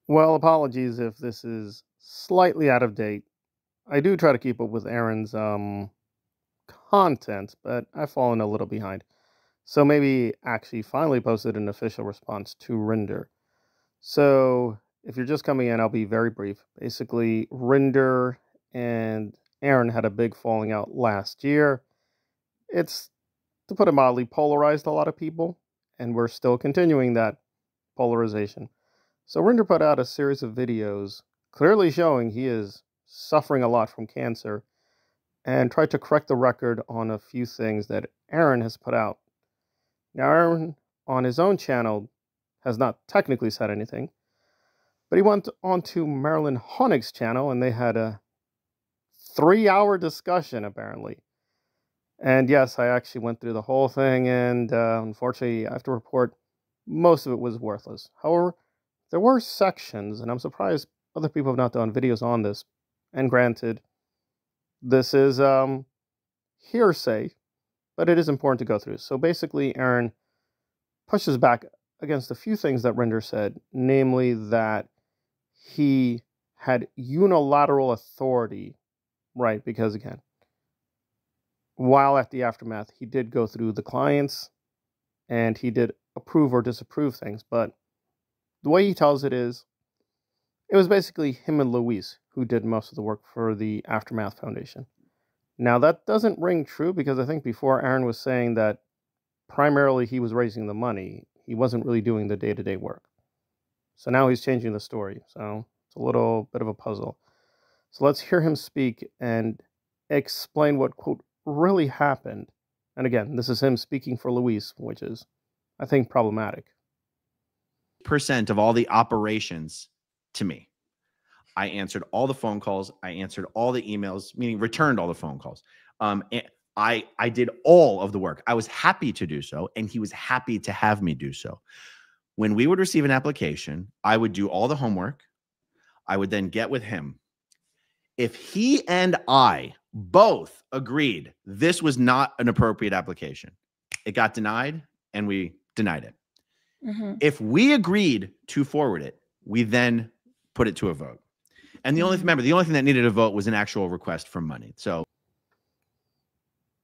Well, apologies if this is slightly out of date. I do try to keep up with Aaron's content, but I've fallen a little behind. So maybe actually finally posted an official response to Rinder. So if you're just coming in, I'll be very brief. Basically, Rinder and Aaron had a big falling out last year. It's, to put it mildly, polarized a lot of people, and we're still continuing that polarization. So Rinder put out a series of videos clearly showing he is suffering a lot from cancer and tried to correct the record on a few things that Aaron has put out. Now, Aaron, on his own channel, has not technically said anything, but he went on to Marilyn Honig's channel and they had a 3-hour discussion, apparently. And yes, I actually went through the whole thing, and unfortunately, I have to report most of it was worthless. However, there were sections, and I'm surprised other people have not done videos on this. And granted, this is hearsay, but it is important to go through. So basically, Aaron pushes back against a few things that Rinder said, namely that he had unilateral authority, right? Because again, while at the aftermath, he did go through the clients and he did approve or disapprove things, but the way he tells it is, it was basically him and Luis who did most of the work for the Aftermath Foundation. Now, that doesn't ring true because I think before Aaron was saying that primarily he was raising the money. He wasn't really doing the day-to-day work. So now he's changing the story. So it's a little bit of a puzzle. So let's hear him speak and explain what, quote, really happened. And again, this is him speaking for Luis, which is, I think, problematic. Percent of all the operations to me. I answered all the phone calls. I answered all the emails, meaning returned all the phone calls. I did all of the work. I was happy to do so, and he was happy to have me do so. When we would receive an application, I would do all the homework. I would then get with him. If he and I both agreed this was not an appropriate application, it got denied, and we denied it. Mm-hmm. If we agreed to forward it, we then put it to a vote. And the only thing that needed a vote was an actual request for money. So,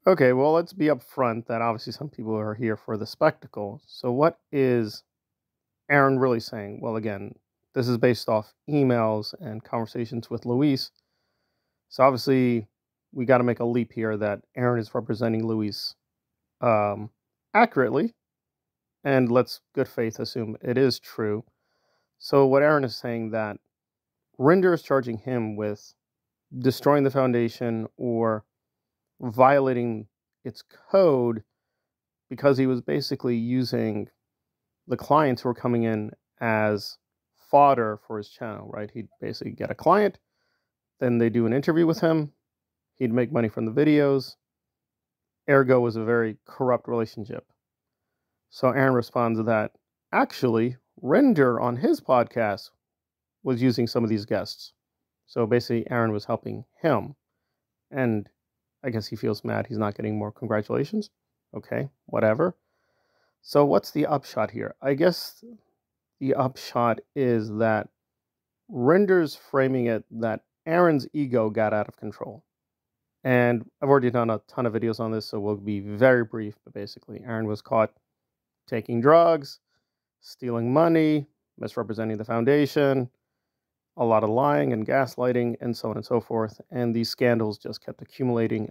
okay, well, let's be upfront that obviously some people are here for the spectacle. So what is Aaron really saying? Well, again, this is based off emails and conversations with Luis. So obviously, we got to make a leap here that Aaron is representing Luis accurately. And let's good faith assume it is true. So what Aaron is saying that Rinder is charging him with destroying the foundation or violating its code because he was basically using the clients who were coming in as fodder for his channel, right? He'd basically get a client, then they do an interview with him, he'd make money from the videos. Ergo was a very corrupt relationship. So Aaron responds to that. Actually, Rinder on his podcast was using some of these guests. So basically, Aaron was helping him. And I guess he feels mad he's not getting more congratulations. Okay, whatever. So what's the upshot here? I guess the upshot is that Rinder's framing it that Aaron's ego got out of control. And I've already done a ton of videos on this, so we'll be very brief. But basically, Aaron was caught taking drugs, stealing money, misrepresenting the foundation, a lot of lying and gaslighting, and so on and so forth. And these scandals just kept accumulating.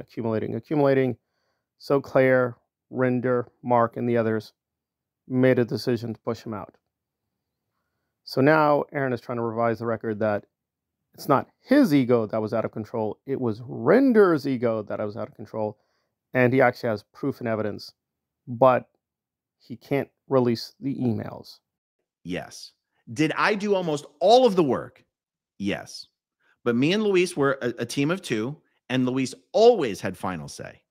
So Claire, Rinder, Mark, and the others made a decision to push him out. So now Aaron is trying to revise the record that it's not his ego that was out of control. It was Rinder's ego that was out of control. And he actually has proof and evidence. But he can't release the emails. Yes. Did I do almost all of the work? Yes. But me and Luis were a team of two, and Luis always had final say.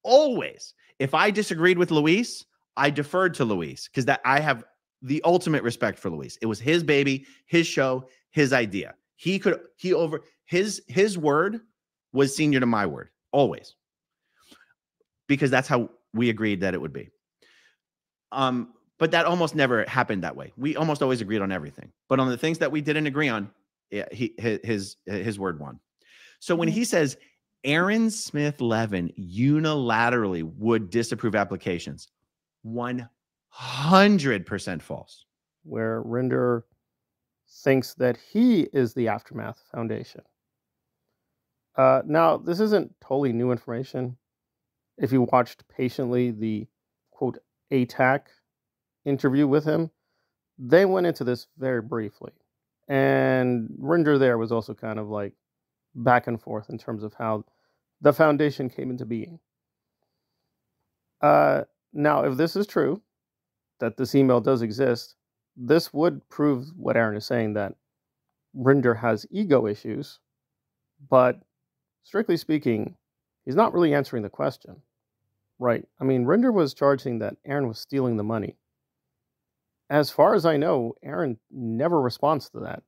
Always. If I disagreed with Luis, I deferred to Luis because that I have the ultimate respect for Luis. It was his baby, his show, his idea. His word was senior to my word, always. Because that's how we agreed that it would be. but that almost never happened that way. We almost always agreed on everything, but on the things that we didn't agree on, yeah, his word won. So when he says Aaron Smith-Levin unilaterally would disapprove applications, 100% false. Where Rinder thinks that he is the Aftermath Foundation. Now, this isn't totally new information. If you watched patiently the, quote, ATAC interview with him, they went into this very briefly. And Rinder there was also kind of like back and forth in terms of how the foundation came into being. Now, if this is true, that this email does exist, this would prove what Aaron is saying, that Rinder has ego issues, but strictly speaking, he's not really answering the question, right? I mean, Rinder was charging that Aaron was stealing the money. As far as I know, Aaron never responds to that,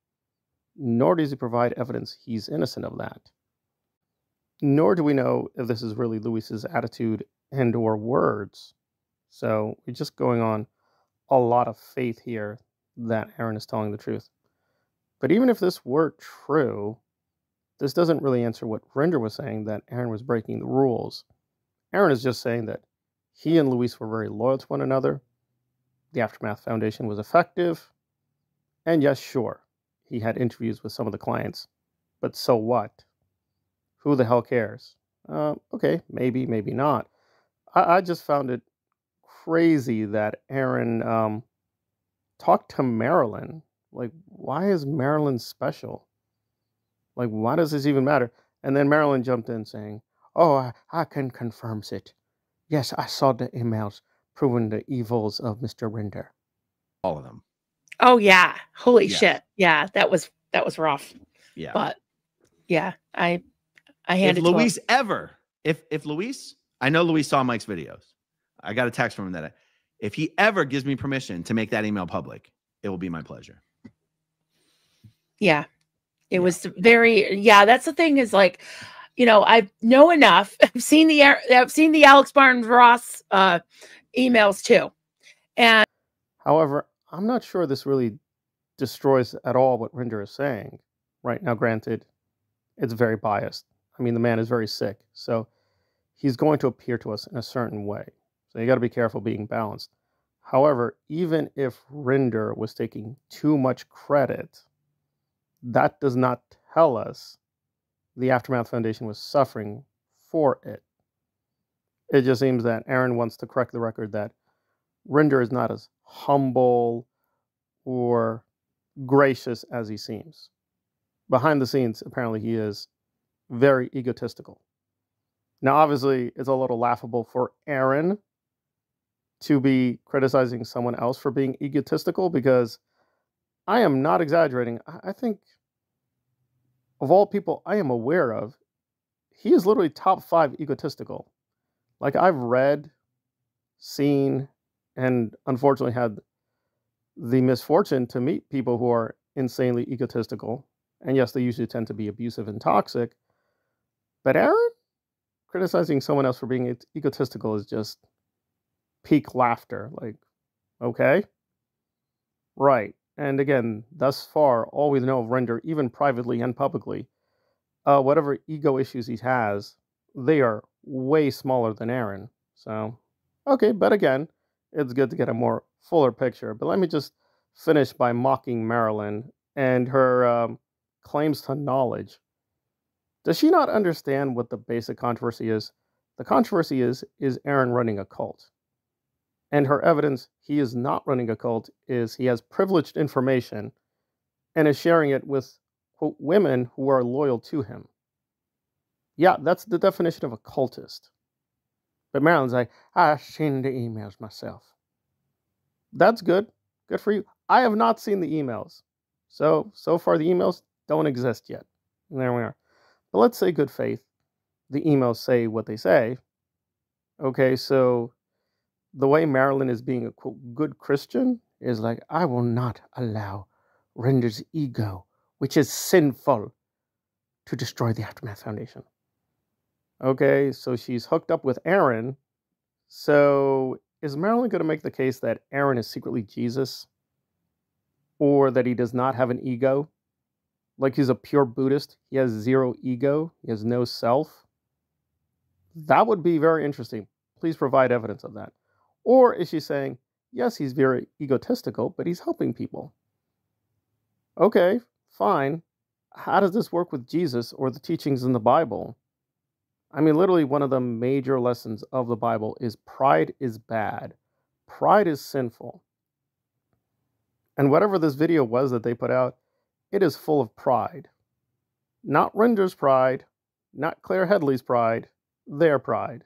nor does he provide evidence he's innocent of that. Nor do we know if this is really Luis's attitude and or words. So we're just going on a lot of faith here that Aaron is telling the truth. But even if this were true, this doesn't really answer what Rinder was saying, that Aaron was breaking the rules. Aaron is just saying that he and Luis were very loyal to one another. The Aftermath Foundation was effective. And yes, sure, he had interviews with some of the clients. But so what? Who the hell cares? Okay, maybe, maybe not. I just found it crazy that Aaron talked to Marilyn. Like, why is Marilyn special? Like, why does this even matter? And then Marilyn jumped in saying, oh, I can confirm it. Yes, I saw the emails proving the evils of Mr. Rinder. All of them. Oh, yeah. Holy shit. Yeah, that was rough. Yeah. But, yeah, I handed if Luis ever, if Luis, I know Luis saw Mike's videos. I got a text from him that if he ever gives me permission to make that email public, it will be my pleasure. Yeah. It was very, that's the thing is like, you know, I know enough. I've seen the Alex Barnes Ross emails too. And however, I'm not sure this really destroys at all what Rinder is saying. Right now, granted, it's very biased. I mean, the man is very sick, so he's going to appear to us in a certain way. So you got to be careful being balanced. However, even if Rinder was taking too much credit, that does not tell us the Aftermath Foundation was suffering for it. It just seems that Aaron wants to correct the record that Rinder is not as humble or gracious as he seems. Behind the scenes, apparently he is very egotistical. Now, obviously, it's a little laughable for Aaron to be criticizing someone else for being egotistical, because I am not exaggerating. I think of all people I am aware of, he is literally top 5 egotistical. Like, I've read, seen, and unfortunately had the misfortune to meet people who are insanely egotistical. And yes, they usually tend to be abusive and toxic. But Aaron criticizing someone else for being egotistical is just peak laughter. Like, okay. Right. And again, thus far, all we know of Rinder, even privately and publicly, whatever ego issues he has, they are way smaller than Aaron. So, okay, but again, it's good to get a more fuller picture. But let me just finish by mocking Marilyn and her claims to knowledge. Does she not understand what the basic controversy is? The controversy is Aaron running a cult? And her evidence he is not running a cult is he has privileged information and is sharing it with, quote, women who are loyal to him. Yeah, that's the definition of a cultist. But Marilyn's like, I've seen the emails myself. That's good. Good for you. I have not seen the emails. So far the emails don't exist yet. And there we are. But let's say good faith. The emails say what they say. Okay, so the way Marilyn is being a, quote, good Christian is like, I will not allow Rinder's ego, which is sinful, to destroy the Aftermath Foundation. Okay, so she's hooked up with Aaron. So is Marilyn going to make the case that Aaron is secretly Jesus? Or that he does not have an ego? Like he's a pure Buddhist? He has zero ego? He has no self? That would be very interesting. Please provide evidence of that. Or is she saying, yes, he's very egotistical, but he's helping people? Okay, fine. How does this work with Jesus or the teachings in the Bible? I mean, literally one of the major lessons of the Bible is pride is bad. Pride is sinful. And whatever this video was that they put out, it is full of pride. Not Rinder's pride, not Claire Headley's pride, their pride.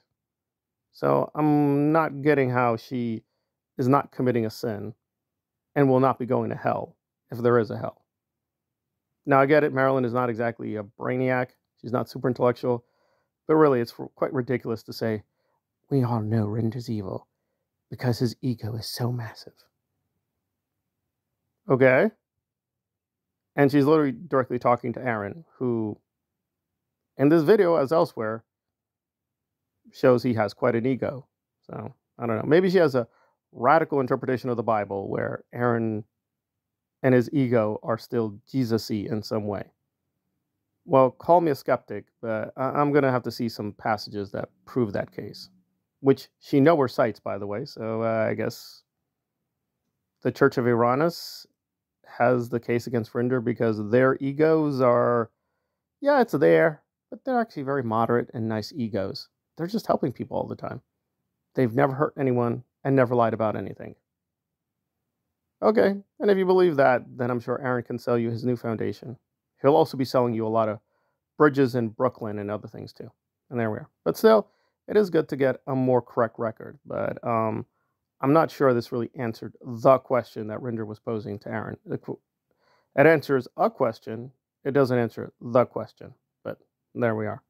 So I'm not getting how she is not committing a sin and will not be going to hell if there is a hell. Now, I get it, Marilyn is not exactly a brainiac. She's not super intellectual. But really, it's quite ridiculous to say, we all know Rinder's evil because his ego is so massive. Okay? And she's literally directly talking to Aaron, who, in this video, as elsewhere, shows he has quite an ego. So, I don't know. Maybe she has a radical interpretation of the Bible where Aaron and his ego are still Jesus-y in some way. Well, call me a skeptic, but I'm going to have to see some passages that prove that case, which she nowhere cites, by the way. So I guess the Church of Uranus has the case against Rinder because their egos are, yeah, it's there, but they're actually very moderate and nice egos. They're just helping people all the time. They've never hurt anyone and never lied about anything. Okay, and if you believe that, then I'm sure Aaron can sell you his new foundation. He'll also be selling you a lot of bridges in Brooklyn and other things too. And there we are. But still, it is good to get a more correct record. But I'm not sure this really answered the question that Rinder was posing to Aaron. It answers a question. It doesn't answer the question. But there we are.